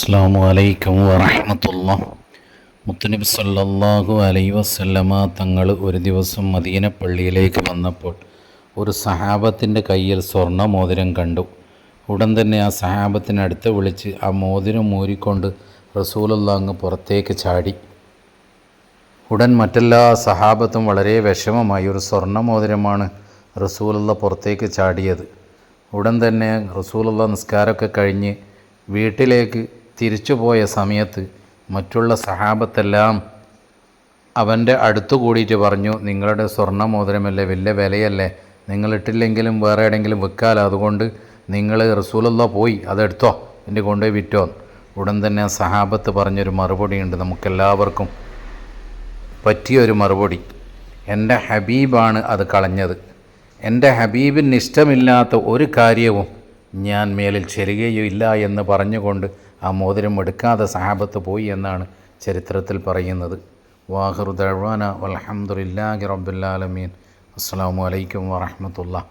അസ്സലാമു അലൈക്കും വറഹ്മത്തുള്ളാഹി. മുത്തുനബി സല്ലല്ലാഹു അലൈഹി വസല്ലമ തങ്ങൾ ഒരു ദിവസം മദീന പള്ളിയിലേക്ക് വന്നപ്പോൾ ഒരു സഹാബത്തിൻ്റെ കയ്യിൽ സ്വർണ്ണ മോതിരം കണ്ടു. ഉടൻ തന്നെ ആ സഹാബത്തിനടുത്ത് വിളിച്ച് ആ മോതിരം ഊരിക്കൊണ്ട് റസൂലുള്ളാഹി അങ്ങ് പുറത്തേക്ക് ചാടി. ഉടൻ മറ്റെല്ലാ സഹാബത്തും വളരെ വിഷമമായി. ഒരു സ്വർണ്ണ മോതിരമാണ് റസൂലുള്ളാഹി പുറത്തേക്ക് ചാടിയത്. ഉടൻ തന്നെ റസൂലുള്ളാഹി നിസ്കാരമൊക്കെ കഴിഞ്ഞ് വീട്ടിലേക്ക് തിരിച്ചു പോയ സമയത്ത് മറ്റുള്ള സഹാബത്തെല്ലാം അവൻ്റെ അടുത്ത് കൂടിയിട്ട് പറഞ്ഞു, നിങ്ങളുടെ സ്വർണ്ണ മോതിരമല്ലേ, വലിയ വിലയല്ലേ, നിങ്ങളിട്ടില്ലെങ്കിലും വേറെ എവിടെയെങ്കിലും വെക്കാലോ, അതുകൊണ്ട് നിങ്ങൾ റസൂലുള്ളാഹി പോയി അതെടുത്തോ, എൻ്റെ കൊണ്ടുപോയി വിറ്റോ. ഉടൻ തന്നെ സഹാബത്ത് പറഞ്ഞൊരു മറുപടിയുണ്ട്, നമുക്കെല്ലാവർക്കും പറ്റിയൊരു മറുപടി. എൻ്റെ ഹബീബാണ് അത് കളഞ്ഞത്. എൻ്റെ ഹബീബിന് ഇഷ്ടമില്ലാത്ത ഒരു കാര്യവും ഞാൻ മേലിൽ ചെല്ലുകയില്ല എന്ന് പറഞ്ഞുകൊണ്ട് ആ മോതിരം എടുക്കാതെ സഹാബത്ത് പോയി എന്നാണ് ചരിത്രത്തിൽ പറയുന്നത്. വാഹിറു ദഅ്വാനാ വൽഹംദുലില്ലാഹി റബ്ബിൽ ആലമീൻ. അസ്സലാമു അലൈക്കും വറഹ്മത്തുള്ളാഹി.